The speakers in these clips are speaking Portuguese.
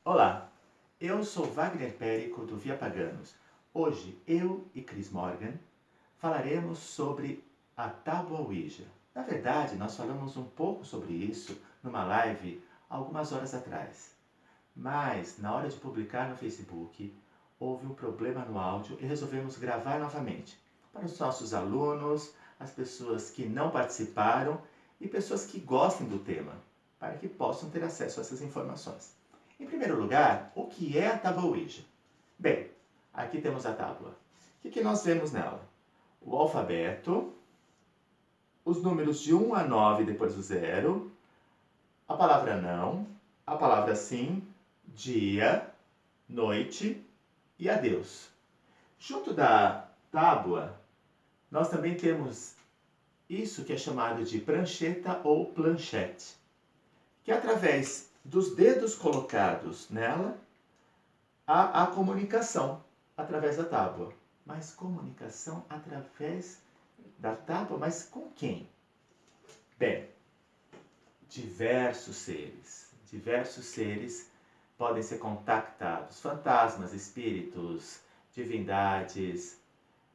Olá, eu sou Wagner Périco do Via Paganos. Hoje eu e Chris Morgan falaremos sobre a tábua Ouija. Na verdade, nós falamos um pouco sobre isso numa live algumas horas atrás. Mas, na hora de publicar no Facebook, houve um problema no áudio e resolvemos gravar novamente. Para os nossos alunos, as pessoas que não participaram e pessoas que gostem do tema, para que possam ter acesso a essas informações. Em primeiro lugar, o que é a tábua Ouija? Bem, aqui temos a tábua. O que nós vemos nela? O alfabeto, os números de 1 a 9 depois do zero, a palavra não, a palavra sim, dia, noite e adeus. Junto da tábua, nós também temos isso que é chamado de prancheta ou planchete, que através dos dedos colocados nela, há a comunicação através da tábua. Mas comunicação através da tábua? Mas com quem? Bem, diversos seres podem ser contactados, fantasmas, espíritos, divindades,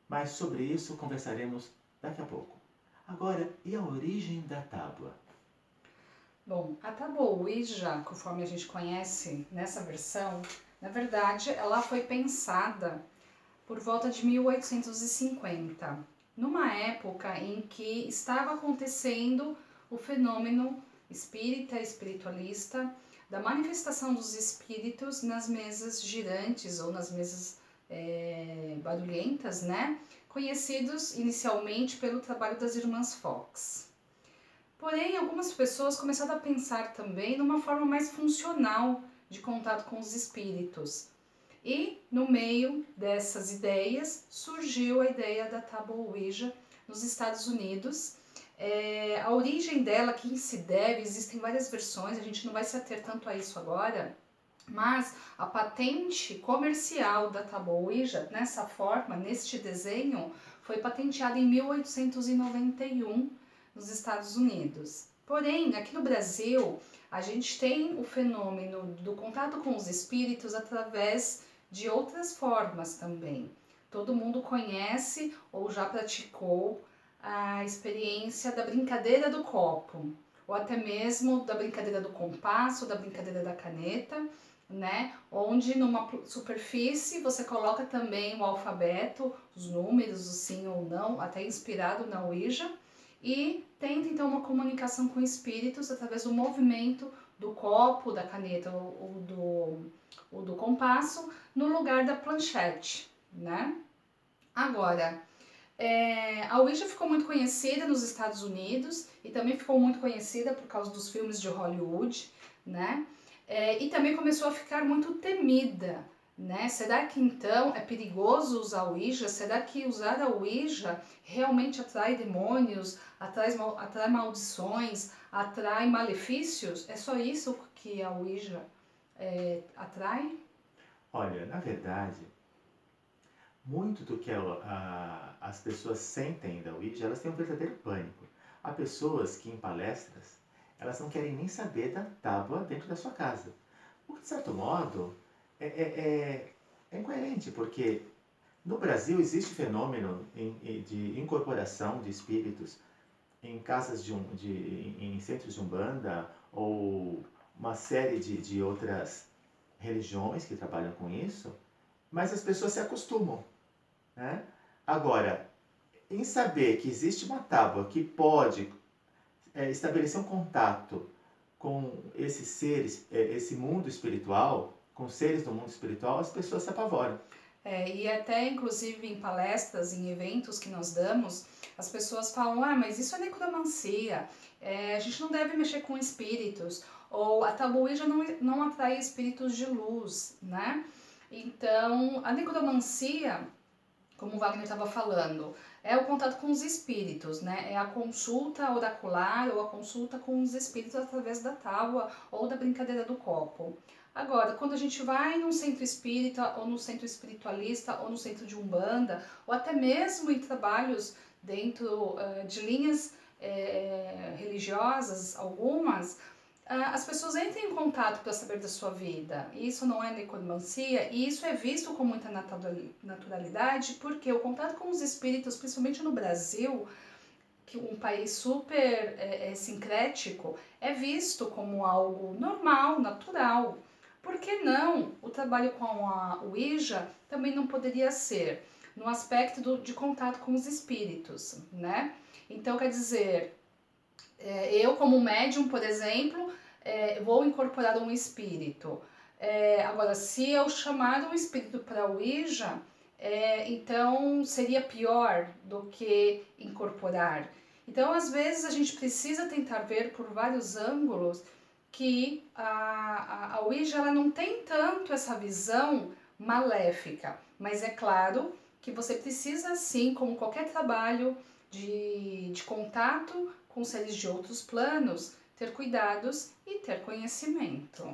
mas sobre isso conversaremos daqui a pouco. Agora, e a origem da tábua? Bom, a tábua Ouija, conforme a gente conhece nessa versão, na verdade ela foi pensada por volta de 1850, numa época em que estava acontecendo o fenômeno espírita, espiritualista, da manifestação dos espíritos nas mesas girantes ou nas mesas barulhentas, né? Conhecidos inicialmente pelo trabalho das irmãs Fox. Porém, algumas pessoas começaram a pensar também numa forma mais funcional de contato com os espíritos. E, no meio dessas ideias, surgiu a ideia da tábua Ouija nos Estados Unidos. A origem dela, quem se deve, existem várias versões, a gente não vai se ater tanto a isso agora, mas a patente comercial da tábua Ouija, nessa forma, neste desenho, foi patenteada em 1891 nos Estados Unidos. Porém, aqui no Brasil, a gente tem o fenômeno do contato com os espíritos através de outras formas também. Todo mundo conhece ou já praticou a experiência da brincadeira do copo, ou até mesmo da brincadeira do compasso, da brincadeira da caneta, né? Onde numa superfície você coloca também o alfabeto, os números, o sim ou não, até inspirado na Ouija, e tenta então uma comunicação com espíritos através do movimento do copo, da caneta ou do compasso no lugar da planchete, né? Agora, a Ouija ficou muito conhecida nos Estados Unidos e também ficou muito conhecida por causa dos filmes de Hollywood, né? E também começou a ficar muito temida, né? Será que então é perigoso usar a Ouija? Será que usar a Ouija realmente atrai demônios, atrai maldições, atrai malefícios? É só isso que a Ouija atrai? Olha, na verdade, muito do que as pessoas sentem da Ouija, elas têm um verdadeiro pânico. Há pessoas que em palestras, elas não querem nem saber da tábua dentro da sua casa. O que, de certo modo, é incoerente, porque no Brasil existe fenômeno de incorporação de espíritos em casas em centros de umbanda ou uma série de outras religiões que trabalham com isso, mas as pessoas se acostumam, né? Agora, em saber que existe uma tábua que pode estabelecer um contato com esses seres, esse mundo espiritual, com seres do mundo espiritual, as pessoas se apavoram. E até inclusive em palestras, em eventos que nós damos, as pessoas falam, mas isso é necromancia, a gente não deve mexer com espíritos, ou a tábua Ouija não atrai espíritos de luz, né? Então, a necromancia, como o Wagner estava falando, é o contato com os espíritos, né? É a consulta oracular ou a consulta com os espíritos através da tábua ou da brincadeira do copo. Agora, quando a gente vai num centro espírita ou no centro espiritualista ou no centro de umbanda ou até mesmo em trabalhos dentro de linhas religiosas, algumas, as pessoas entram em contato para saber da sua vida. Isso não é necromancia, e isso é visto com muita naturalidade, porque o contato com os espíritos, principalmente no Brasil, que um país super sincrético, é visto como algo normal, natural. Por que não? O trabalho com a Ouija também não poderia ser no aspecto de contato com os espíritos, né? Então, quer dizer, eu como médium, por exemplo, vou incorporar um espírito. Agora, se eu chamar um espírito para a Ouija, então seria pior do que incorporar. Então, às vezes, a gente precisa tentar ver por vários ângulos que a Ouija ela não tem tanto essa visão maléfica, mas é claro que você precisa, sim, como qualquer trabalho de contato com seres de outros planos, ter cuidados e ter conhecimento.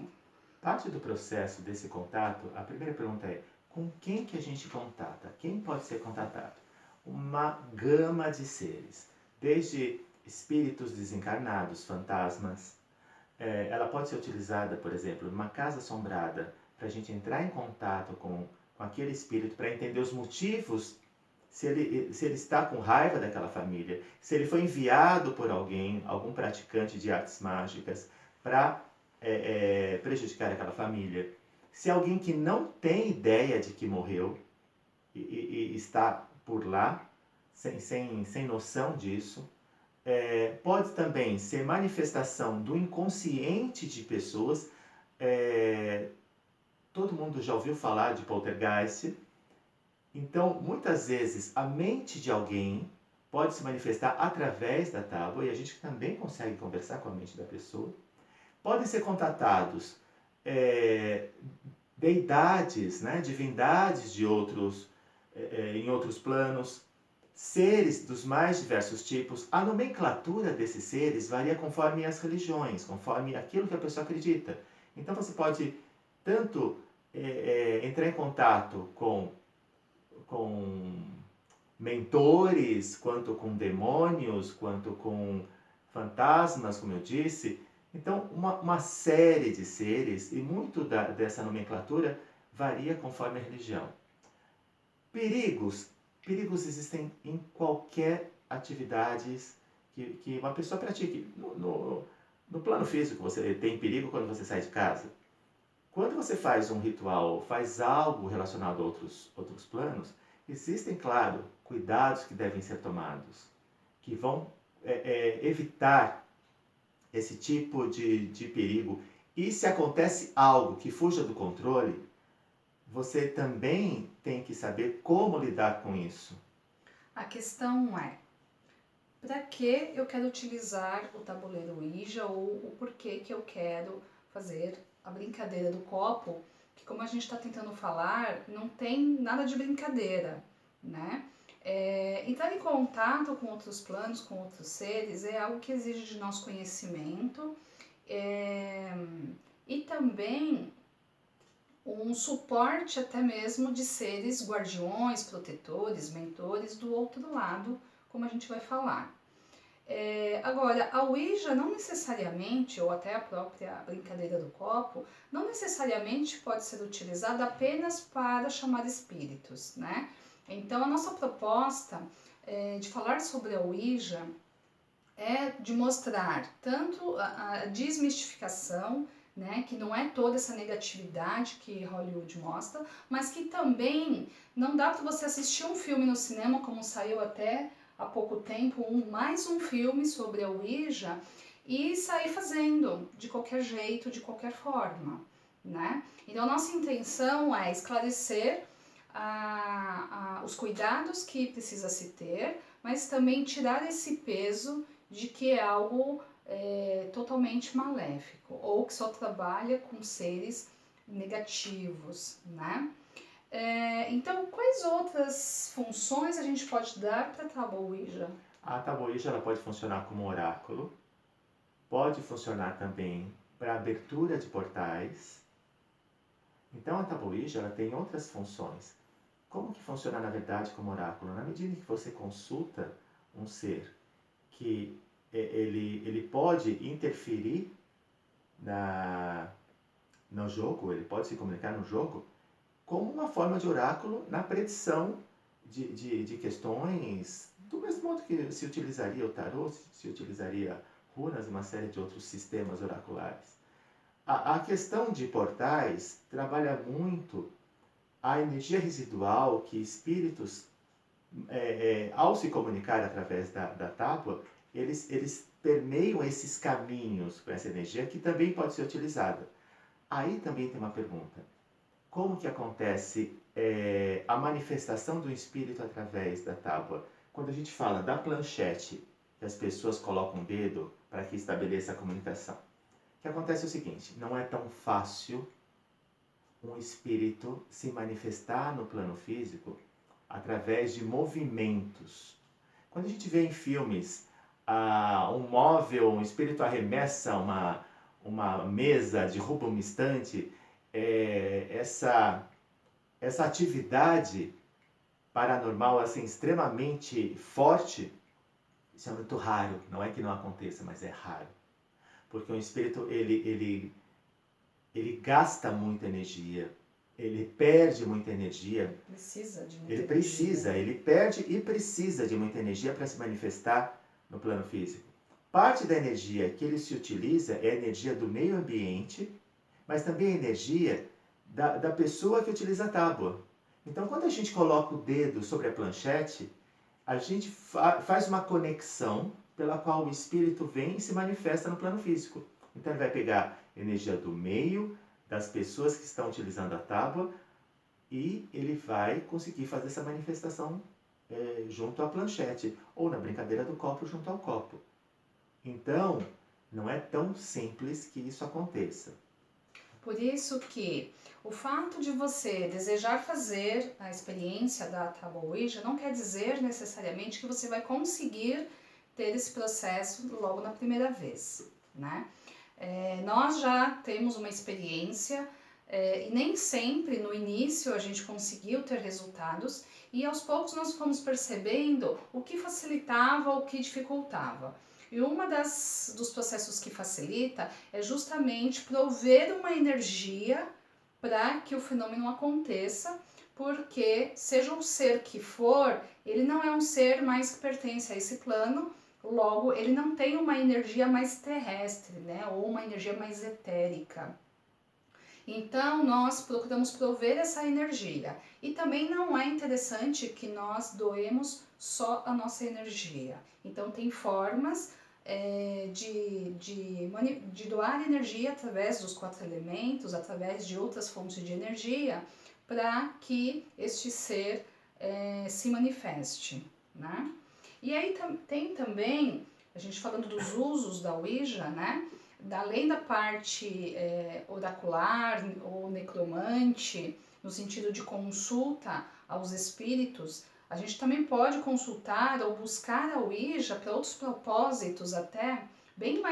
Parte do processo desse contato, a primeira pergunta é: com quem que a gente contata? Quem pode ser contatado? Uma gama de seres, desde espíritos desencarnados, fantasmas. Ela pode ser utilizada, por exemplo, numa casa assombrada, para a gente entrar em contato com aquele espírito, para entender os motivos, se ele está com raiva daquela família, se ele foi enviado por alguém, algum praticante de artes mágicas, para prejudicar aquela família. Se alguém que não tem ideia de que morreu e está por lá, sem noção disso, pode também ser manifestação do inconsciente de pessoas. Todo mundo já ouviu falar de poltergeist. Então, muitas vezes, a mente de alguém pode se manifestar através da tábua, e a gente também consegue conversar com a mente da pessoa. Podem ser contatados deidades, né, divindades de outros, em outros planos, seres dos mais diversos tipos. A nomenclatura desses seres varia conforme as religiões, conforme aquilo que a pessoa acredita. Então você pode tanto entrar em contato com mentores, quanto com demônios, quanto com fantasmas, como eu disse. Então, uma série de seres, e muito dessa nomenclatura varia conforme a religião. Perigos. Perigos existem em qualquer atividade que uma pessoa pratique. No plano físico, você tem perigo quando você sai de casa. Quando você faz um ritual, faz algo relacionado a outros planos, existem, claro, cuidados que devem ser tomados, que vão evitar esse tipo de perigo. E se acontece algo que fuja do controle, você também tem que saber como lidar com isso. A questão é, para que eu quero utilizar o tabuleiro Ouija ou o porquê que eu quero fazer a brincadeira do copo, que como a gente está tentando falar, não tem nada de brincadeira, né? Entrar em contato com outros planos, com outros seres, é algo que exige de nosso conhecimento e também um suporte até mesmo de seres guardiões, protetores, mentores do outro lado, como a gente vai falar. Agora, a Ouija não necessariamente, ou até a própria brincadeira do copo, não necessariamente pode ser utilizada apenas para chamar espíritos, né? Então, a nossa proposta de falar sobre a Ouija é de mostrar tanto a desmistificação, né, que não é toda essa negatividade que Hollywood mostra, mas que também não dá para você assistir um filme no cinema, como saiu até há pouco tempo, mais um filme sobre a Ouija, e sair fazendo de qualquer jeito, de qualquer forma, né? Então, a nossa intenção é esclarecer os cuidados que precisa se ter, mas também tirar esse peso de que é algo totalmente maléfico, ou que só trabalha com seres negativos, né? Então, quais outras funções a gente pode dar para a tábua Ouija? A tábua Ouija ela pode funcionar como oráculo, pode funcionar também para abertura de portais. Então a tábua Ouija ela tem outras funções. Como que funciona na verdade como oráculo? Na medida em que você consulta um ser que ele pode interferir na, no jogo, ele pode se comunicar no jogo como uma forma de oráculo na predição de questões, do mesmo modo que se utilizaria o tarô, se utilizaria runas e uma série de outros sistemas oraculares. A questão de portais trabalha muito a energia residual que espíritos, ao se comunicar através da tábua, eles permeiam esses caminhos com essa energia que também pode ser utilizada. Aí também tem uma pergunta. Como que acontece a manifestação do espírito através da tábua? Quando a gente fala da planchete, que as pessoas colocam o dedo para que estabeleça a comunicação. O que acontece é o seguinte, não é tão fácil um espírito se manifestar no plano físico através de movimentos. Quando a gente vê em filmes um móvel, um espírito arremessa uma mesa, derruba uma estante, essa atividade paranormal assim, extremamente forte, isso é muito raro. Não é que não aconteça, mas é raro. Porque o espírito, ele gasta muita energia, ele perde muita energia. Precisa de muita energia. Ele perde e precisa de muita energia para se manifestar no plano físico. Parte da energia que ele se utiliza é a energia do meio ambiente, mas também a energia da pessoa que utiliza a tábua. Então, quando a gente coloca o dedo sobre a planchete, a gente faz uma conexão pela qual o espírito vem e se manifesta no plano físico. Então, ele vai pegar energia do meio, das pessoas que estão utilizando a tábua, e ele vai conseguir fazer essa manifestação junto à planchete, ou na brincadeira do copo junto ao copo. Então, não é tão simples que isso aconteça. Por isso que o fato de você desejar fazer a experiência da tábua Ouija não quer dizer necessariamente que você vai conseguir ter esse processo logo na primeira vez, né? Nós já temos uma experiência e nem sempre no início a gente conseguiu ter resultados e aos poucos nós fomos percebendo o que facilitava, o que dificultava. E dos processos que facilita é justamente prover uma energia para que o fenômeno aconteça, porque seja o ser que for, ele não é um ser mais que pertence a esse plano, logo ele não tem uma energia mais terrestre, né, ou uma energia mais etérica. Então nós procuramos prover essa energia e também não é interessante que nós doemos só a nossa energia. Então tem formas de doar energia através dos 4 elementos, através de outras fontes de energia, para que este ser se manifeste, né? E aí tem também, a gente falando dos usos da Ouija, né? Além da parte oracular ou necromante, no sentido de consulta aos espíritos, a gente também pode consultar ou buscar a Ouija para outros propósitos até bem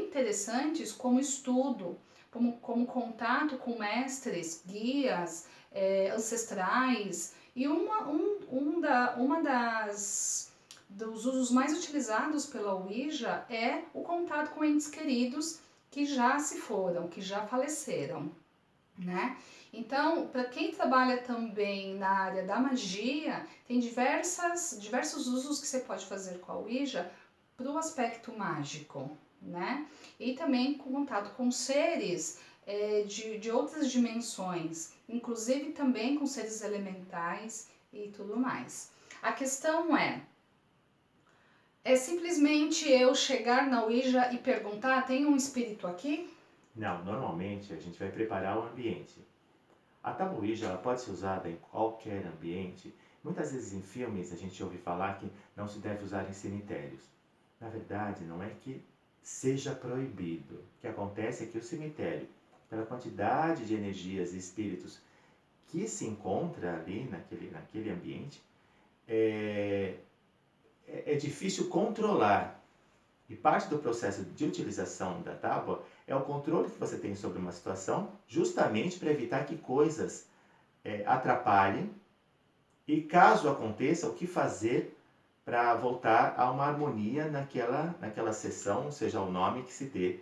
interessantes, como estudo, como contato com mestres, guias, ancestrais. E dos usos mais utilizados pela Ouija é o contato com entes queridos que já se foram, que já faleceram, né? Então, para quem trabalha também na área da magia, tem diversos usos que você pode fazer com a Ouija para o aspecto mágico, né? E também com contato com seres de outras dimensões, inclusive também com seres elementais e tudo mais. A questão é simplesmente eu chegar na Ouija e perguntar, tem um espírito aqui? Não, normalmente a gente vai preparar o ambiente. A tábua Ouija ela pode ser usada em qualquer ambiente. Muitas vezes em filmes a gente ouve falar que não se deve usar em cemitérios. Na verdade, não é que seja proibido. O que acontece é que o cemitério, pela quantidade de energias e espíritos que se encontra ali naquele ambiente, é difícil controlar. E parte do processo de utilização da tábua é o controle que você tem sobre uma situação, justamente para evitar que coisas atrapalhem e, caso aconteça, o que fazer para voltar a uma harmonia naquela sessão, seja o nome que se dê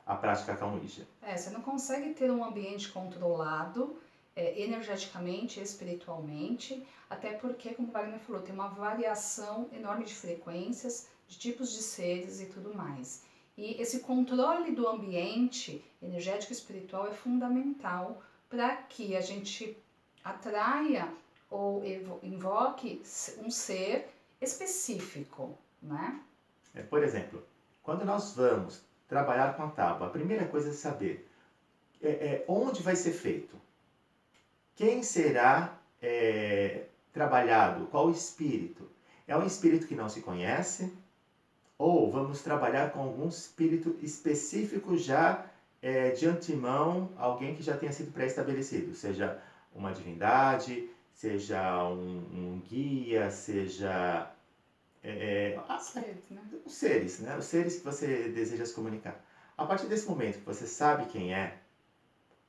a prática com Ouija. Você não consegue ter um ambiente controlado energeticamente, espiritualmente, até porque, como o Wagner falou, tem uma variação enorme de frequências, de tipos de seres e tudo mais. E esse controle do ambiente energético e espiritual é fundamental para que a gente atraia ou invoque um ser específico, né? Por exemplo, quando nós vamos trabalhar com a tábua, a primeira coisa é saber onde vai ser feito, quem será trabalhado, qual o espírito. É um espírito que não se conhece? Ou vamos trabalhar com algum espírito específico já de antemão, alguém que já tenha sido pré-estabelecido, seja uma divindade, seja um guia, seja os seres, né? Os seres que você deseja se comunicar. A partir desse momento que você sabe quem é,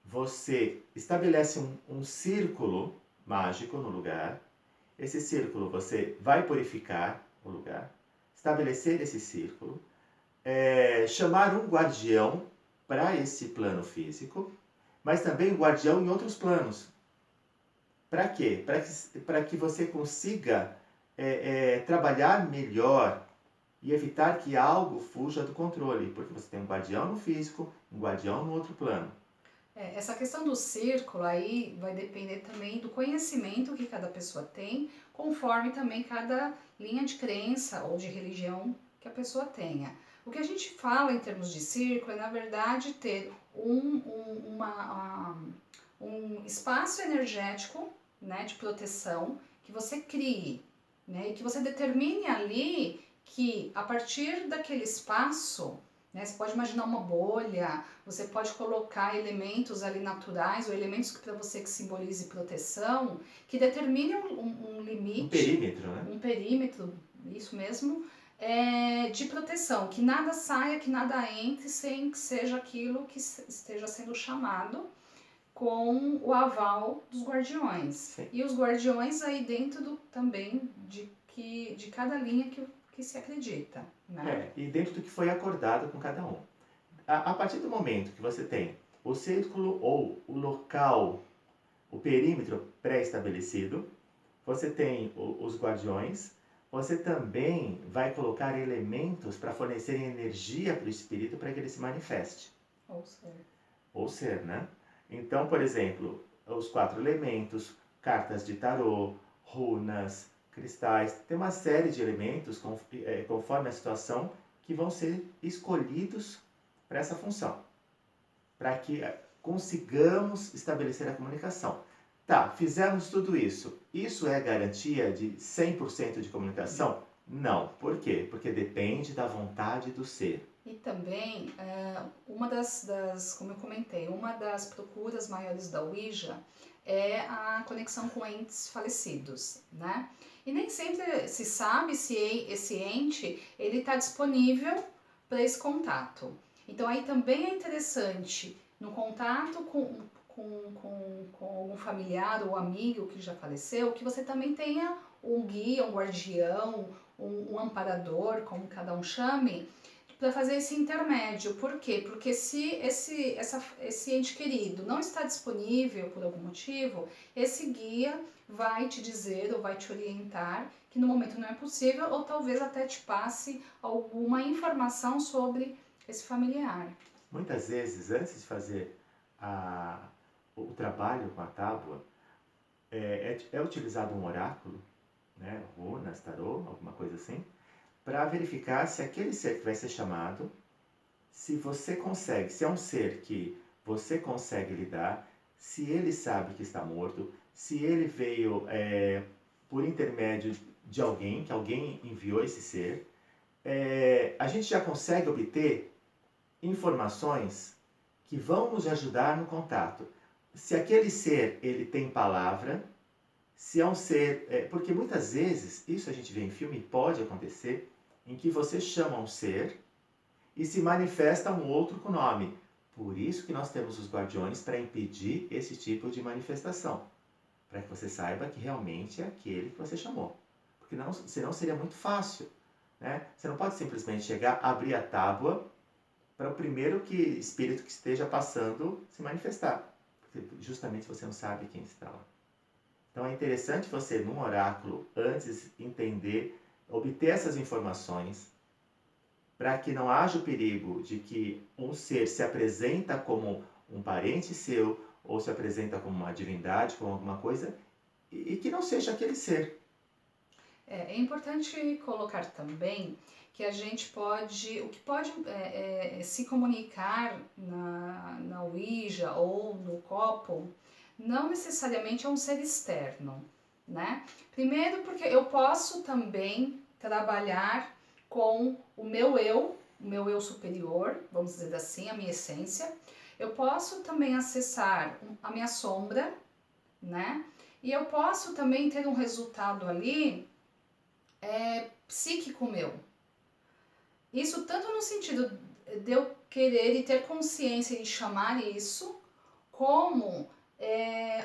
você estabelece um círculo mágico no lugar. Esse círculo você vai purificar o lugar, estabelecer esse círculo, chamar um guardião para esse plano físico, mas também um guardião em outros planos. Para quê? Para que você consiga trabalhar melhor e evitar que algo fuja do controle, porque você tem um guardião no físico, um guardião no outro plano. Essa questão do círculo aí vai depender também do conhecimento que cada pessoa tem, conforme também cada linha de crença ou de religião que a pessoa tenha. O que a gente fala em termos de círculo é, na verdade, ter um espaço energético, né, de proteção que você crie, né, e que você determine ali que a partir daquele espaço, né, você pode imaginar uma bolha, você pode colocar elementos ali naturais ou elementos que para você que simbolize proteção, que determine um limite, um perímetro, né? Um perímetro, isso mesmo, de proteção, que nada saia, que nada entre sem que seja aquilo que esteja sendo chamado com o aval dos guardiões. Sim. E os guardiões aí dentro também de cada linha que se acredita, né? E dentro do que foi acordado com cada um. A partir do momento que você tem o círculo ou o local, o perímetro pré-estabelecido, você tem os guardiões, você também vai colocar elementos para fornecerem energia para o espírito para que ele se manifeste. Ou ser, né? Então, por exemplo, os 4 elementos, cartas de tarô, runas, cristais, tem uma série de elementos conforme a situação que vão ser escolhidos para essa função, para que consigamos estabelecer a comunicação. Tá, fizemos tudo isso. Isso é garantia de 100% de comunicação? Não. Por quê? Porque depende da vontade do ser. E também, uma como eu comentei, uma das procuras maiores da Ouija é a conexão com entes falecidos, né? E nem sempre se sabe se esse ente ele está disponível para esse contato. Então aí também é interessante, no contato com algum familiar ou amigo que já faleceu, que você também tenha um guia, um guardião, um amparador, como cada um chame, para fazer esse intermédio. Por quê? Porque se esse ente querido não está disponível por algum motivo, esse guia vai te dizer ou vai te orientar que no momento não é possível, ou talvez até te passe alguma informação sobre esse familiar. Muitas vezes, antes de fazer o trabalho com a tábua, é utilizado um oráculo, né, runas, tarô, alguma coisa assim, para verificar se aquele ser que vai ser chamado, se você consegue, se é um ser que você consegue lidar, se ele sabe que está morto, se ele veio por intermédio de alguém, que alguém enviou esse ser. A gente já consegue obter informações que vão nos ajudar no contato. Se aquele ser ele tem palavra, se é um ser... porque muitas vezes, isso a gente vê em filme, pode acontecer, em que você chama um ser e se manifesta um outro com nome. Por isso que nós temos os guardiões para impedir esse tipo de manifestação. Para que você saiba que realmente é aquele que você chamou. Porque senão seria muito fácil. Né? Você não pode simplesmente chegar, abrir a tábua para o primeiro espírito que esteja passando se manifestar. Porque justamente você não sabe quem está lá. Então é interessante você, num oráculo, antes entender, obter essas informações, para que não haja o perigo de que um ser se apresenta como um parente seu, ou se apresenta como uma divindade, como alguma coisa, e que não seja aquele ser. É importante colocar também que a gente pode, o que pode se comunicar na Ouija ou no copo, não necessariamente é um ser externo, né? Primeiro porque eu posso também trabalhar com o meu eu superior, vamos dizer assim, a minha essência. Eu posso também acessar a minha sombra, né? E eu posso também ter um resultado ali psíquico meu. Isso tanto no sentido de eu querer e ter consciência e chamar isso, como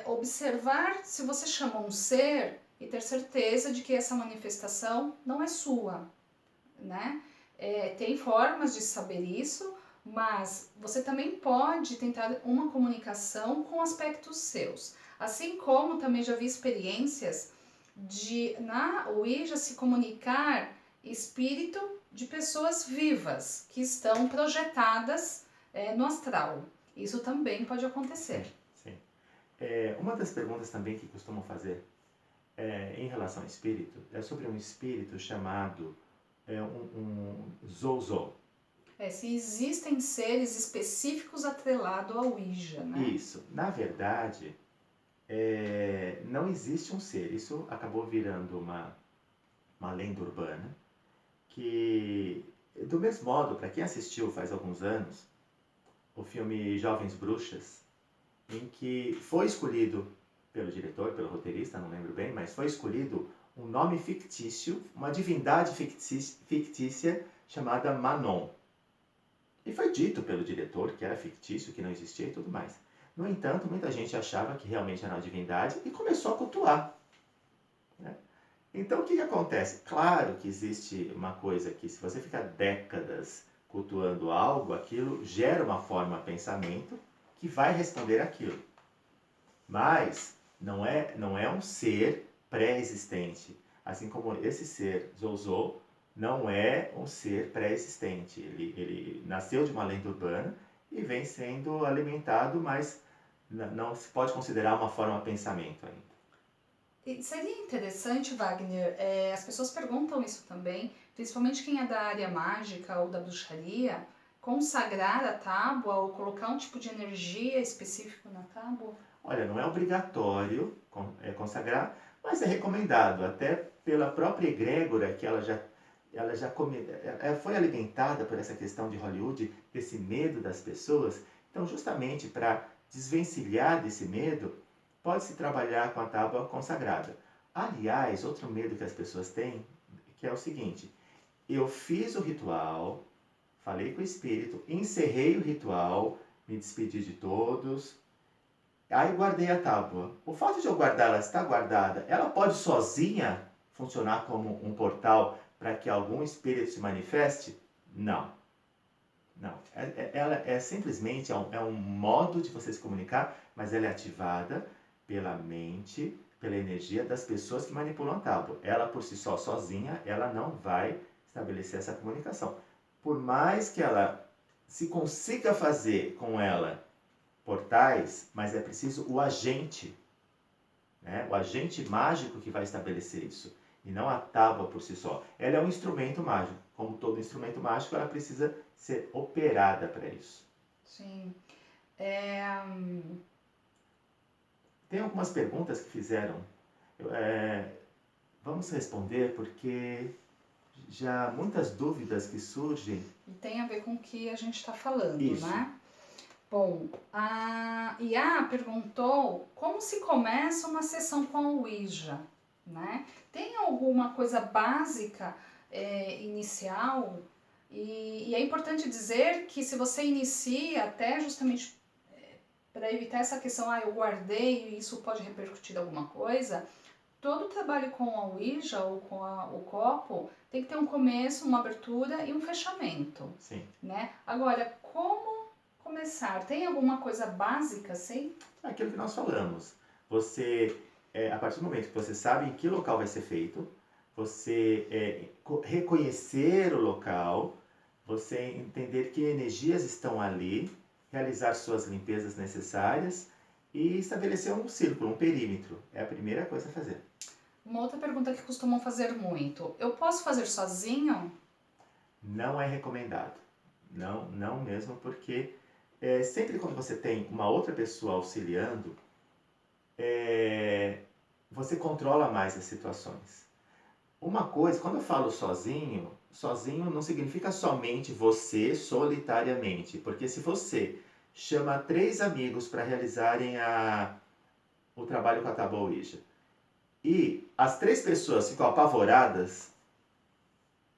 observar se você chama um ser e ter certeza de que essa manifestação não é sua, né? Tem formas de saber isso, mas você também pode tentar uma comunicação com aspectos seus. Assim como também já vi experiências de na Ouija se comunicar espírito de pessoas vivas que estão projetadas no astral. Isso também pode acontecer. Sim. Uma das perguntas também que costumam fazer em relação ao espírito é sobre um espírito chamado um Zouzou. Se existem seres específicos atrelados ao Ouija, né? Isso. Na verdade, não existe um ser. Isso acabou virando uma lenda urbana que, do mesmo modo, para quem assistiu faz alguns anos, o filme Jovens Bruxas, em que foi escolhido pelo diretor, pelo roteirista, não lembro bem, mas foi escolhido um nome fictício, uma divindade fictícia chamada Manon. E foi dito pelo diretor que era fictício, que não existia e tudo mais. No entanto, muita gente achava que realmente era uma divindade e começou a cultuar. Né? Então, o que acontece? Claro que existe uma coisa que, se você ficar décadas cultuando algo, aquilo gera uma forma de pensamento que vai responder aquilo. Mas não é um ser pré-existente. Assim como esse ser, Zouzou, não é um ser pré-existente. Ele nasceu de uma lenda urbana e vem sendo alimentado, mas não se pode considerar uma forma de pensamento ainda. E seria interessante, Wagner, as pessoas perguntam isso também, principalmente quem é da área mágica ou da bruxaria, consagrar a tábua ou colocar um tipo de energia específico na tábua? Olha, não é obrigatório consagrar, mas é recomendado, até pela própria egrégora que ela foi alimentada por essa questão de Hollywood, desse medo das pessoas. Então, justamente para desvencilhar desse medo, pode-se trabalhar com a tábua consagrada. Aliás, outro medo que as pessoas têm, que é o seguinte: eu fiz o ritual, falei com o espírito, encerrei o ritual, me despedi de todos, aí guardei a tábua. O fato de eu guardar, ela estar guardada, ela pode sozinha funcionar como um portal para que algum espírito se manifeste? Não. Não. Ela simplesmente um modo de você se comunicar, mas ela é ativada pela mente, pela energia das pessoas que manipulam a tábua. Ela por si só, sozinha, ela não vai estabelecer essa comunicação. Por mais que ela se consiga fazer com ela portais, mas é preciso o agente, né? O agente mágico que vai estabelecer isso, e não a tábua por si só. Ela é um instrumento mágico. Como todo instrumento mágico, ela precisa ser operada para isso. Sim. Tem algumas perguntas que fizeram. Vamos responder, porque já muitas dúvidas que surgem. E tem a ver com o que a gente está falando, Isso. né? Bom, a Iá perguntou como se começa uma sessão com a Ouija, né? Tem alguma coisa básica inicial? E é importante dizer que se você inicia até justamente para evitar essa questão, eu guardei e isso pode repercutir em alguma coisa, todo o trabalho com a Ouija ou com o copo tem que ter um começo, uma abertura e um fechamento. Sim. Né? Agora, como começar? Tem alguma coisa básica, assim? Aquilo que nós falamos. Você, a partir do momento que você sabe em que local vai ser feito, você reconhecer o local, você entender que energias estão ali, realizar suas limpezas necessárias e estabelecer um círculo, um perímetro. É a primeira coisa a fazer. Uma outra pergunta que costumam fazer muito. Eu posso fazer sozinho? Não é recomendado. Não, não mesmo, porque sempre quando você tem uma outra pessoa auxiliando, você controla mais as situações. Uma coisa, quando eu falo sozinho, sozinho não significa somente você solitariamente, porque se você chama 3 amigos para realizarem o trabalho com a tábua Ouija e as 3 pessoas ficam apavoradas,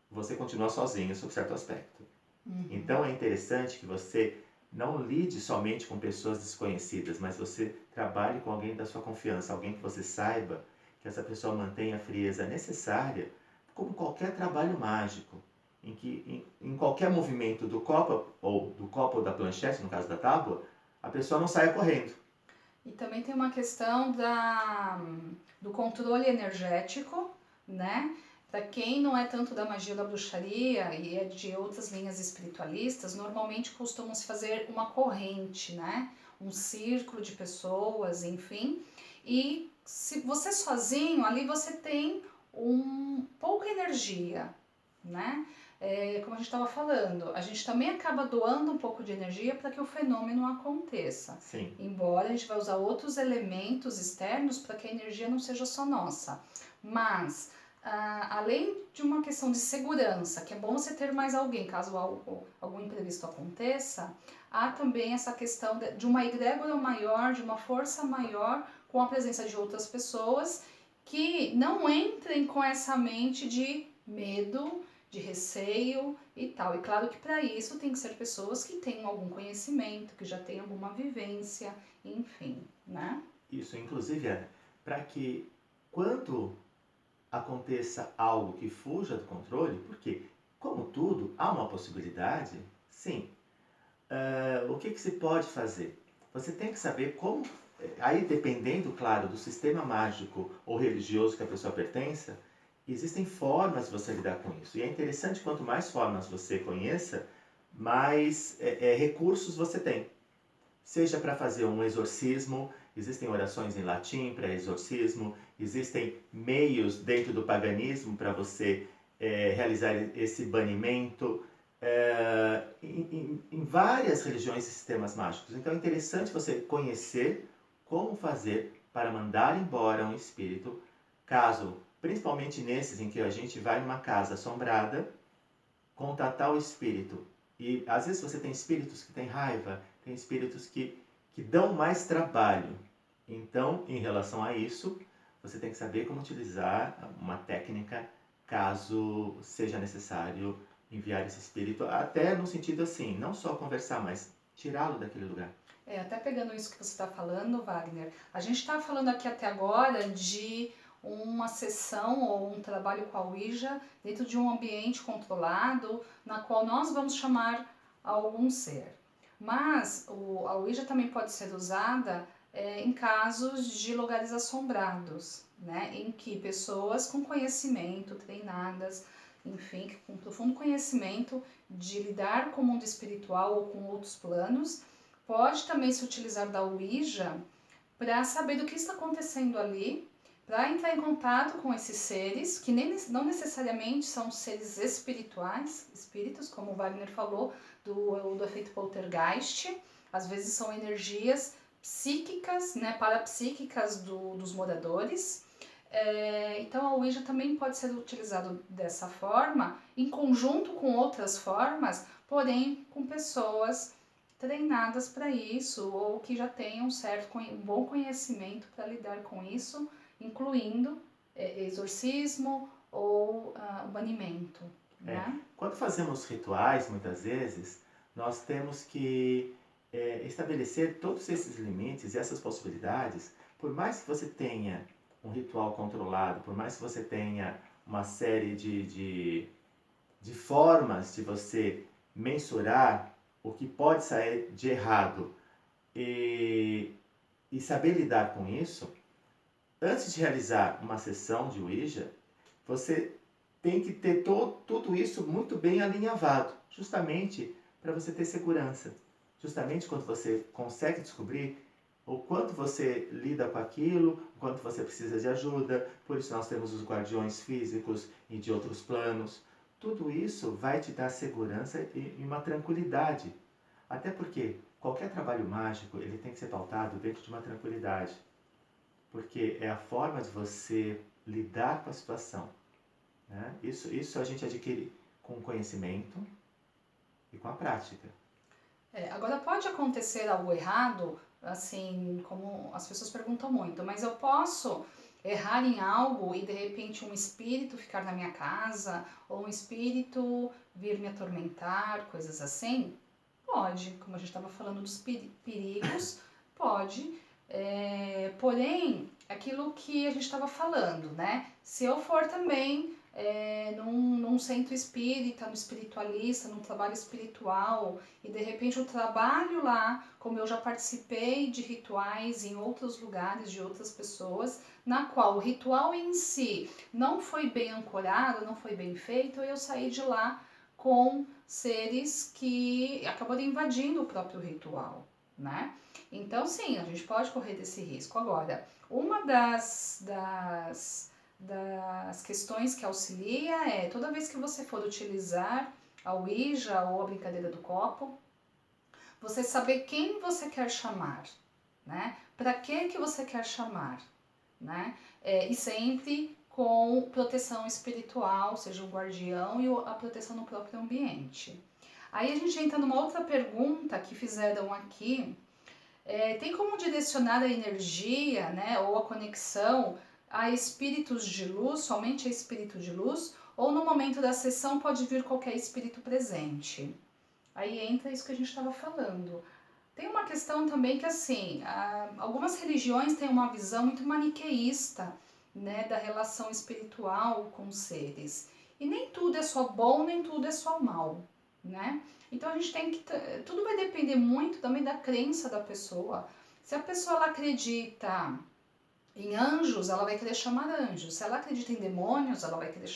você continua sozinho sob certo aspecto. Então é interessante que você não lide somente com pessoas desconhecidas, mas você trabalhe com alguém da sua confiança, alguém que você saiba que essa pessoa mantenha a frieza necessária, como qualquer trabalho mágico, em que em qualquer movimento do copo ou da planchete, no caso da tábua, a pessoa não saia correndo. E também tem uma questão do controle energético, né? Para quem não é tanto da magia da bruxaria e é de outras linhas espiritualistas, normalmente costumam se fazer uma corrente, né? Um círculo de pessoas, enfim. E se você sozinho, ali você tem pouca energia, né? Como a gente estava falando, a gente também acaba doando um pouco de energia para que o fenômeno aconteça. Sim. Embora a gente vai usar outros elementos externos para que a energia não seja só nossa. Mas, além de uma questão de segurança, que é bom você ter mais alguém caso algum imprevisto aconteça, há também essa questão de uma egrégora maior, de uma força maior, com a presença de outras pessoas que não entrem com essa mente de medo, de receio e tal. E claro que para isso tem que ser pessoas que tenham algum conhecimento, que já tenham alguma vivência, enfim, né? Isso, inclusive, Ana, para que quando aconteça algo que fuja do controle, porque, como tudo, há uma possibilidade, sim. O que se pode fazer? Você tem que saber como, aí dependendo, claro, do sistema mágico ou religioso que a pessoa pertença, existem formas de você lidar com isso. E é interessante, quanto mais formas você conheça, mais recursos você tem. Seja para fazer um exorcismo, existem orações em latim para exorcismo, existem meios dentro do paganismo para você realizar esse banimento, em várias religiões e sistemas mágicos. Então é interessante você conhecer como fazer para mandar embora um espírito, caso, principalmente nesses em que a gente vai numa casa assombrada, contatar o espírito. E às vezes você tem espíritos que têm raiva, tem espíritos que dão mais trabalho. Então, em relação a isso, você tem que saber como utilizar uma técnica caso seja necessário enviar esse espírito, até no sentido assim, não só conversar, mas tirá-lo daquele lugar. Até pegando isso que você está falando, Wagner, a gente está falando aqui até agora de uma sessão ou um trabalho com a Ouija dentro de um ambiente controlado, na qual nós vamos chamar algum ser. Mas a Ouija também pode ser usada em casos de lugares assombrados, né? Em que pessoas com conhecimento, treinadas, enfim, com profundo conhecimento de lidar com o mundo espiritual ou com outros planos, pode também se utilizar da Ouija para saber do que está acontecendo ali, para entrar em contato com esses seres, que não necessariamente são seres espirituais, espíritos, como o Wagner falou, do efeito poltergeist. Às vezes são energias psíquicas, né, parapsíquicas dos moradores. Então a Ouija também pode ser utilizado dessa forma, em conjunto com outras formas, porém com pessoas treinadas para isso ou que já tenham um bom conhecimento para lidar com isso, incluindo exorcismo ou banimento. Né? Quando fazemos rituais, muitas vezes, nós temos que estabelecer todos esses limites e essas possibilidades. Por mais que você tenha um ritual controlado, por mais que você tenha uma série de formas de você mensurar o que pode sair de errado e, e saber lidar com isso, antes de realizar uma sessão de Ouija, você tem que ter tudo isso muito bem alinhavado, justamente para você ter segurança. Justamente quando você consegue descobrir o quanto você lida com aquilo, o quanto você precisa de ajuda, por isso nós temos os guardiões físicos e de outros planos. Tudo isso vai te dar segurança e uma tranquilidade. Até porque qualquer trabalho mágico ele tem que ser pautado dentro de uma tranquilidade. Porque é a forma de você lidar com a situação. Né? Isso a gente adquire com o conhecimento e com a prática. Agora pode acontecer algo errado, assim, como as pessoas perguntam muito, mas eu posso errar em algo e de repente um espírito ficar na minha casa, ou um espírito vir me atormentar, coisas assim? Pode, como a gente estava falando dos perigos, pode. Porém, aquilo que a gente estava falando, né? Se eu for também num centro espírita, no espiritualista, num trabalho espiritual, e de repente eu trabalho lá, como eu já participei de rituais em outros lugares, de outras pessoas, na qual o ritual em si não foi bem ancorado, não foi bem feito, eu saí de lá com seres que acabaram invadindo o próprio ritual, né? Então, sim, a gente pode correr desse risco. Agora, uma das questões que auxilia é, toda vez que você for utilizar a Ouija ou a brincadeira do copo, você saber quem você quer chamar, né? Para que você quer chamar, né? E sempre com proteção espiritual, seja o guardião e a proteção no próprio ambiente. Aí a gente entra numa outra pergunta que fizeram aqui. Tem como direcionar a energia, né, ou a conexão a espíritos de luz, somente a espírito de luz, ou no momento da sessão pode vir qualquer espírito presente? Aí entra isso que a gente estava falando. Tem uma questão também que, assim, algumas religiões têm uma visão muito maniqueísta, né, da relação espiritual com os seres. E nem tudo é só bom, nem tudo é só mal, né? Então a gente tem que... Tudo vai depender muito também da crença da pessoa. Se a pessoa ela acredita em anjos, ela vai querer chamar anjos. Se ela acredita em demônios, ela vai querer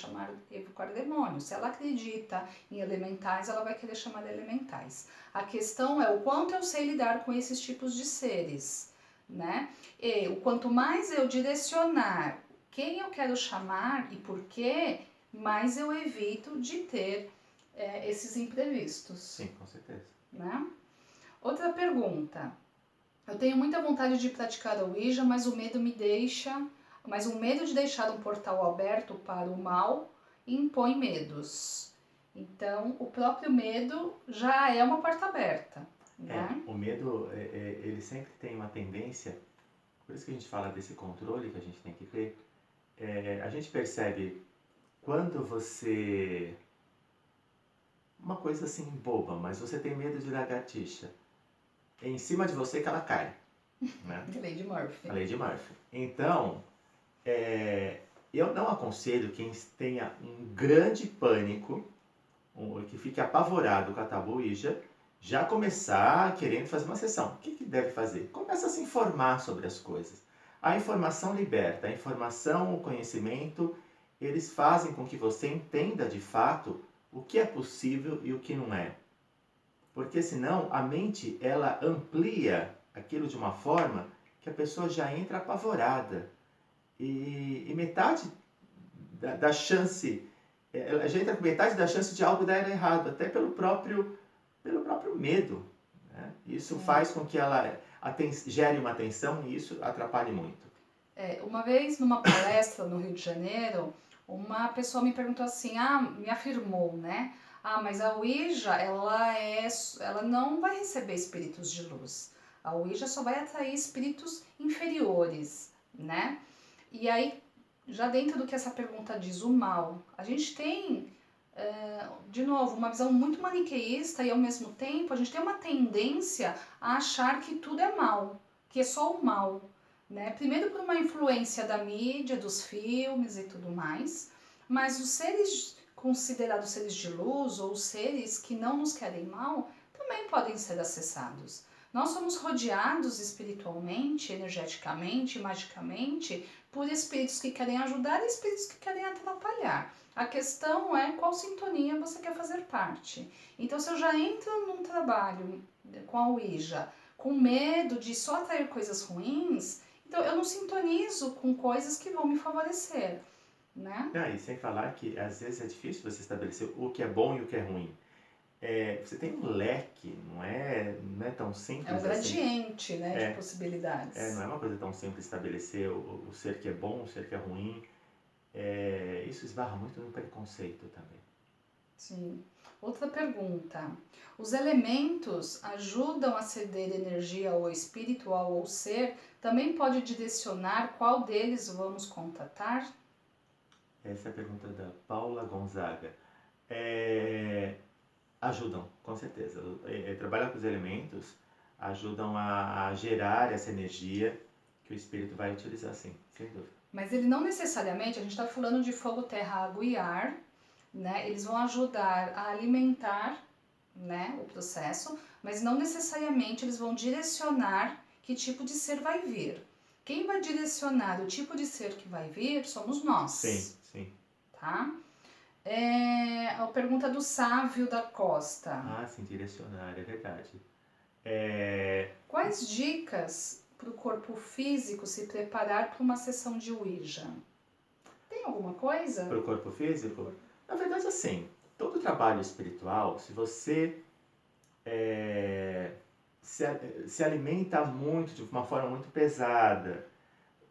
evocar demônios. Se ela acredita em elementais, ela vai querer chamar elementais. A questão é o quanto eu sei lidar com esses tipos de seres, né? E o quanto mais eu direcionar quem eu quero chamar e por quê, mais eu evito de ter esses imprevistos. Sim, com certeza. Né? Outra pergunta. Eu tenho muita vontade de praticar a Ouija, mas o medo de deixar um portal aberto para o mal impõe medos. Então, o próprio medo já é uma porta aberta, né? O medo, ele sempre tem uma tendência, por isso que a gente fala desse controle que a gente tem que ter. A gente percebe quando você... Uma coisa assim boba, mas você tem medo de lagartixa. É em cima de você que ela cai. Né? A lei de Murphy. A lei de Murphy. Então, eu não aconselho quem tenha um grande pânico, que fique apavorado com a Tabu Ouija, já começar querendo fazer uma sessão. O que deve fazer? Começa a se informar sobre as coisas. A informação liberta, a informação, o conhecimento, eles fazem com que você entenda de fato o que é possível e o que não é. Porque senão a mente ela amplia aquilo de uma forma que a pessoa já entra apavorada. E metade da chance, ela já entra com metade da chance de algo dar errado, até pelo próprio medo. Né? Isso faz com que ela gere uma tensão e isso atrapalhe muito. Uma vez numa palestra no Rio de Janeiro, uma pessoa me perguntou assim, me afirmou, né? Mas a Ouija, ela não vai receber espíritos de luz. A Ouija só vai atrair espíritos inferiores, né? E aí, já dentro do que essa pergunta diz, o mal, a gente tem, de novo, uma visão muito maniqueísta e ao mesmo tempo a gente tem uma tendência a achar que tudo é mal, que é só o mal, né? Primeiro por uma influência da mídia, dos filmes e tudo mais, mas os seres considerados seres de luz ou seres que não nos querem mal também podem ser acessados. Nós somos rodeados espiritualmente, energeticamente, magicamente, por espíritos que querem ajudar e espíritos que querem atrapalhar. A questão é qual sintonia você quer fazer parte. Então, se eu já entro num trabalho com a Ouija com medo de só atrair coisas ruins, então eu não sintonizo com coisas que vão me favorecer, né? E sem falar que às vezes é difícil você estabelecer o que é bom e o que é ruim. Você tem um leque, não é tão É um simples assim. gradiente, né, de Não possibilidades. é uma coisa tão simples estabelecer o ser que é bom, o ser que é ruim. Isso esbarra muito no preconceito também. Sim. Outra pergunta. Os elementos ajudam a ceder energia ao espírito, ao ser? Também pode direcionar qual deles vamos contatar? Essa é a pergunta da Paula Gonzaga. Ajudam, com certeza. Trabalhar com os elementos ajudam a gerar essa energia que o espírito vai utilizar, sim, sem dúvida. Mas ele não necessariamente, a gente está falando de fogo, terra, água e ar, né? Eles vão ajudar a alimentar, né, o processo, mas não necessariamente eles vão direcionar que tipo de ser vai vir. Quem vai direcionar o tipo de ser que vai vir somos nós. Sim. Tá? A pergunta do Sávio da Costa. Sim, direcionar, é verdade. Quais dicas para o corpo físico se preparar para uma sessão de Ouija? Tem alguma coisa? Para o corpo físico? Na verdade, assim, todo trabalho espiritual, se você se alimenta muito, de uma forma muito pesada,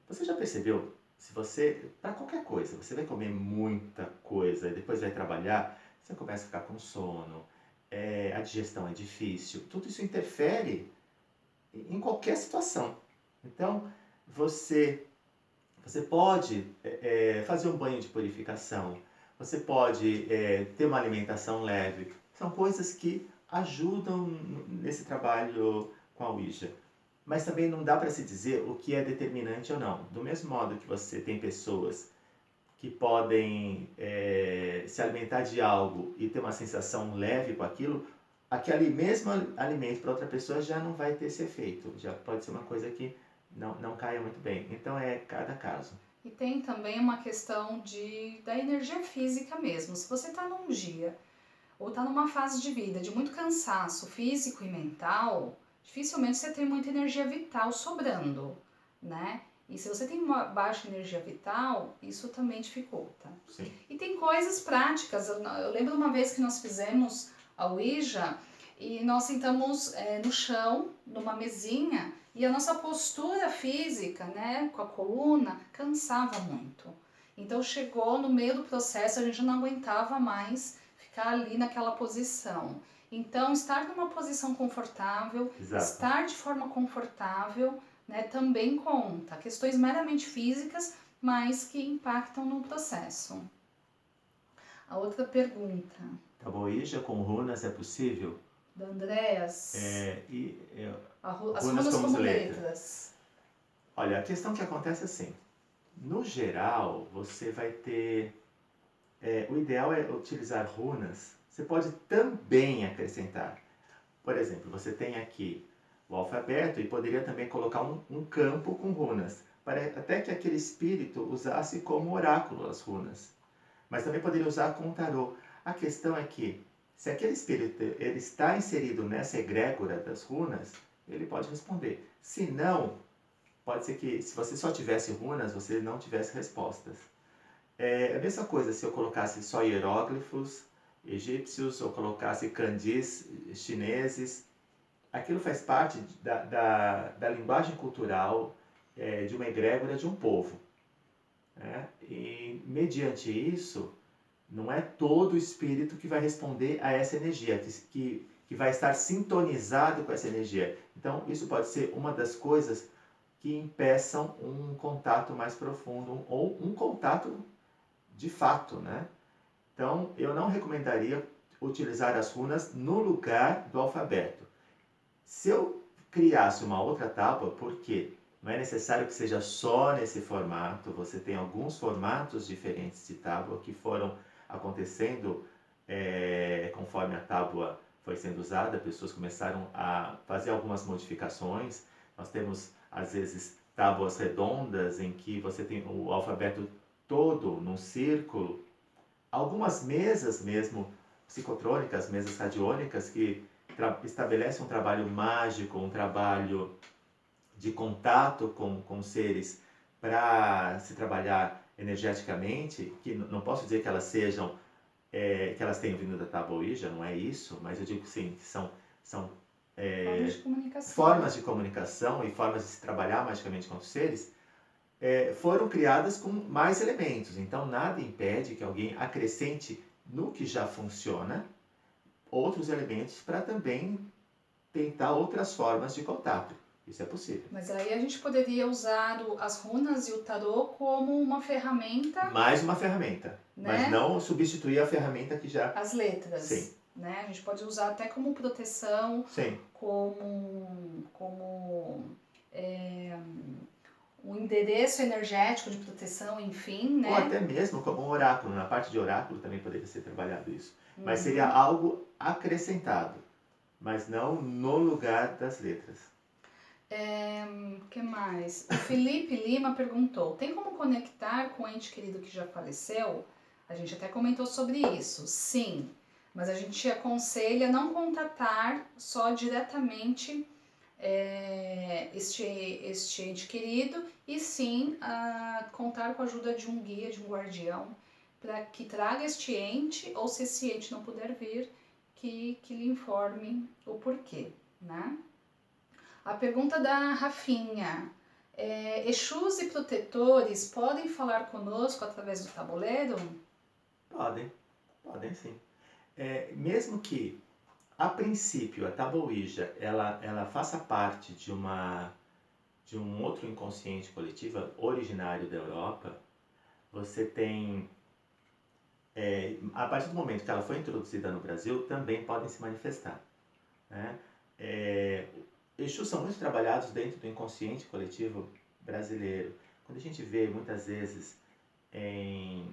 você já percebeu? Se você, para qualquer coisa, você vai comer muita coisa e depois vai trabalhar, você começa a ficar com sono, a digestão é difícil, tudo isso interfere em qualquer situação. Então, você pode fazer um banho de purificação, você pode ter uma alimentação leve. São coisas que ajudam nesse trabalho com a Ouija. Mas também não dá para se dizer o que é determinante ou não. Do mesmo modo que você tem pessoas que podem se alimentar de algo e ter uma sensação leve com aquilo, aquele mesmo alimento para outra pessoa já não vai ter esse efeito. Já pode ser uma coisa que não caia muito bem. Então é cada caso. E tem também uma questão da energia física mesmo. Se você está num dia ou está numa fase de vida de muito cansaço físico e mental, dificilmente você tem muita energia vital sobrando, né? E se você tem uma baixa energia vital, isso também dificulta. Sim. E tem coisas práticas. Eu lembro uma vez que nós fizemos a Ouija e nós sentamos no chão, numa mesinha, e a nossa postura física, né, com a coluna, cansava muito. Então chegou no meio do processo, a gente não aguentava mais ficar ali naquela posição. Então, estar numa posição confortável, Exato. estar de forma confortável, né, também conta. Questões meramente físicas, mas que impactam no processo. A outra pergunta. Ouija com runas é possível? Da Andréas. As runas como letras. Olha, a questão que acontece é assim. No geral, você vai ter... o ideal é utilizar runas. Você pode também acrescentar. Por exemplo, você tem aqui o alfabeto e poderia também colocar um campo com runas, para até que aquele espírito usasse como oráculo as runas. Mas também poderia usar com tarô. A questão é que, se aquele espírito ele está inserido nessa egrégora das runas, ele pode responder. Se não, pode ser que, se você só tivesse runas, você não tivesse respostas. É a mesma coisa se eu colocasse só hieróglifos egípcios ou colocasse kanjis chineses. Aquilo faz parte da linguagem cultural de uma egrégora de um povo. Né? E, mediante isso, não é todo o espírito que vai responder a essa energia, que vai estar sintonizado com essa energia. Então, isso pode ser uma das coisas que impeçam um contato mais profundo, ou um contato de fato, né? Então, eu não recomendaria utilizar as runas no lugar do alfabeto. Se eu criasse uma outra tábua, porque não é necessário que seja só nesse formato, você tem alguns formatos diferentes de tábua que foram acontecendo conforme a tábua foi sendo usada, pessoas começaram a fazer algumas modificações. Nós temos, às vezes, tábuas redondas em que você tem o alfabeto todo num círculo. Algumas mesas mesmo psicotrônicas, mesas radiônicas, que estabelecem um trabalho mágico, um trabalho de contato com seres para se trabalhar energeticamente, que não posso dizer que elas sejam, que elas tenham vindo da tábua Ouija, não é isso, mas eu digo que sim, que são Formas de comunicação. formas de comunicação e formas de se trabalhar magicamente com os seres, foram criadas com mais elementos. Então, nada impede que alguém acrescente no que já funciona outros elementos para também tentar outras formas de contato. Isso é possível. Mas aí a gente poderia usar as runas e o tarô como uma ferramenta. Mais uma ferramenta, né? Mas não substituir a ferramenta que já... As letras. Sim. Né? A gente pode usar até como proteção, Sim. como um endereço energético de proteção, enfim, né? Ou até mesmo como um oráculo. Na parte de oráculo também poderia ser trabalhado isso. Mas seria algo acrescentado, mas não no lugar das letras. O que mais? O Felipe Lima perguntou, tem como conectar com o ente querido que já faleceu? A gente até comentou sobre isso. Sim, mas a gente aconselha não contatar só diretamente este ente querido, e sim contar com a ajuda de um guia, de um guardião, para que traga este ente, ou se esse ente não puder vir, que lhe informe o porquê, né? A pergunta da Rafinha, Exus e protetores podem falar conosco através do tabuleiro? Podem sim. Mesmo que, a princípio, a tábua Ouija, ela faça parte de um outro inconsciente coletivo originário da Europa, você tem, a partir do momento que ela foi introduzida no Brasil, também podem se manifestar, né? Exus são muito trabalhados dentro do inconsciente coletivo brasileiro. Quando a gente vê, muitas vezes, em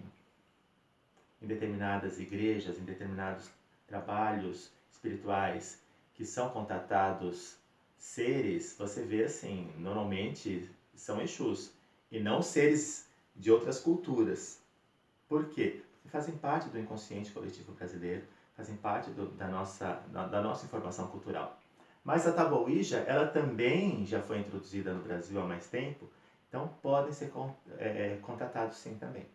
determinadas igrejas, em determinados trabalhos espirituais que são contatados seres, você vê assim, normalmente são Exus e não seres de outras culturas. Por quê? Porque fazem parte do inconsciente coletivo brasileiro, fazem parte da nossa informação cultural. Mas a tábua Ouija, ela também já foi introduzida no Brasil há mais tempo, então podem ser contatados sim também.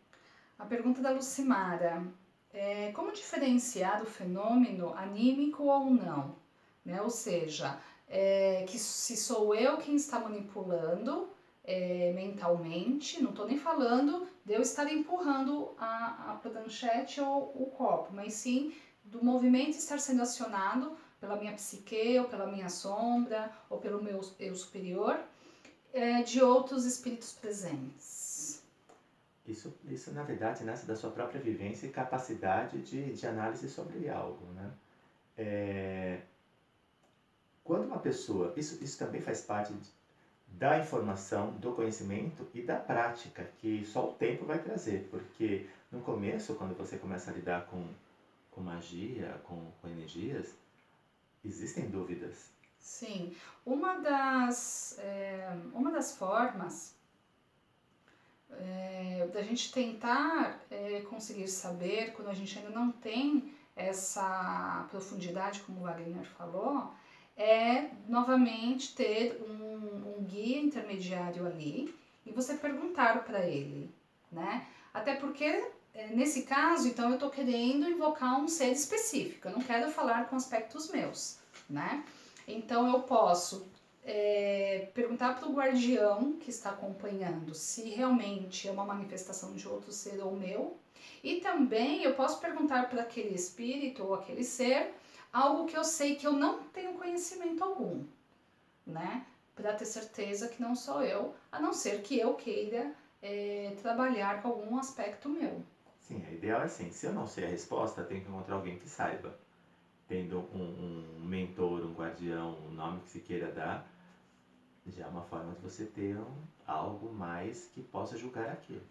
A pergunta da Lucimara, como diferenciar o fenômeno anímico ou não? Né? Ou seja, que se sou eu quem está manipulando mentalmente, não estou nem falando de eu estar empurrando a pranchete ou o copo, mas sim do movimento estar sendo acionado pela minha psique, ou pela minha sombra, ou pelo meu eu superior, de outros espíritos presentes. Isso, na verdade, nasce da sua própria vivência e capacidade de análise sobre algo, né? Quando uma pessoa... Isso também faz parte da informação, do conhecimento e da prática, que só o tempo vai trazer, porque no começo, quando você começa a lidar com magia, com energias, existem dúvidas. Sim, uma das formas da gente tentar conseguir saber, quando a gente ainda não tem essa profundidade, como o Wagner falou, é novamente ter um guia intermediário ali e você perguntar para ele, né? Até porque nesse caso, então, eu estou querendo invocar um ser específico, eu não quero falar com aspectos meus, né? Então eu posso perguntar para o guardião que está acompanhando se realmente é uma manifestação de outro ser ou meu, e também eu posso perguntar para aquele espírito ou aquele ser algo que eu sei que eu não tenho conhecimento algum, né? Para ter certeza que não sou eu, a não ser que eu queira trabalhar com algum aspecto meu. Sim, a ideal é assim, se eu não sei a resposta, tem que encontrar alguém que saiba. Tendo um mentor, um guardião, o nome que se queira dar, já é uma forma de você ter algo mais que possa julgar aquilo.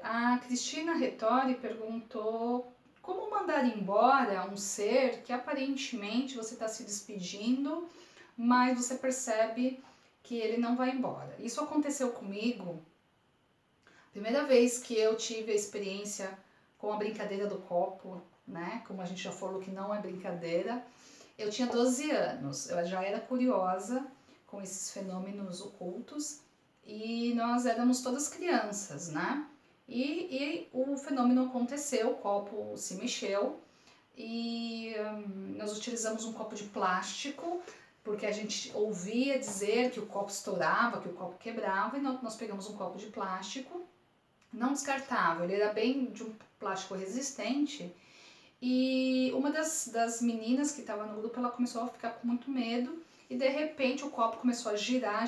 A Cristina Retori perguntou Como mandar embora um ser que aparentemente você está se despedindo, mas você percebe que ele não vai embora. Isso aconteceu comigo. Primeira vez que eu tive a experiência com a brincadeira do copo, né? Como a gente já falou que não é brincadeira. Eu tinha 12 anos, eu já era curiosa com esses fenômenos ocultos e nós éramos todas crianças, né? E o fenômeno aconteceu, o copo se mexeu e nós utilizamos um copo de plástico porque a gente ouvia dizer que o copo estourava, que o copo quebrava, e nós pegamos um copo de plástico, não descartável, ele era bem de um plástico resistente, e uma das meninas que estava no grupo, ela começou a ficar com muito medo, e de repente o copo começou a girar,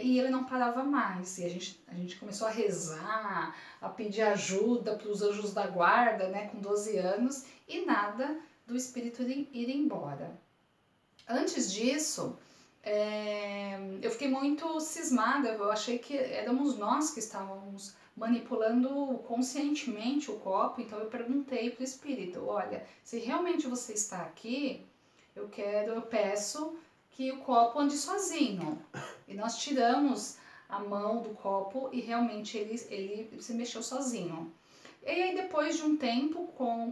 e ele não parava mais, e a gente começou a rezar, a pedir ajuda para os anjos da guarda, né, com 12 anos, e nada do espírito ir embora. Antes disso, eu fiquei muito cismada, eu achei que éramos nós que estávamos manipulando conscientemente o copo, então eu perguntei para o espírito, olha, se realmente você está aqui, eu peço que o copo ande sozinho. E nós tiramos a mão do copo e realmente ele se mexeu sozinho. E aí depois de um tempo,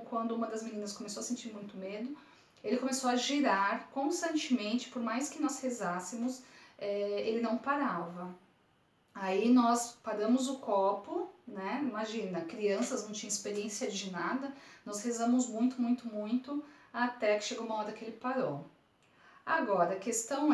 quando uma das meninas começou a sentir muito medo, ele começou a girar constantemente, por mais que nós rezássemos, ele não parava. Aí nós paramos o copo, né? Imagina, crianças não tinham experiência de nada, nós rezamos muito, até que chegou uma hora que ele parou. Agora, a questão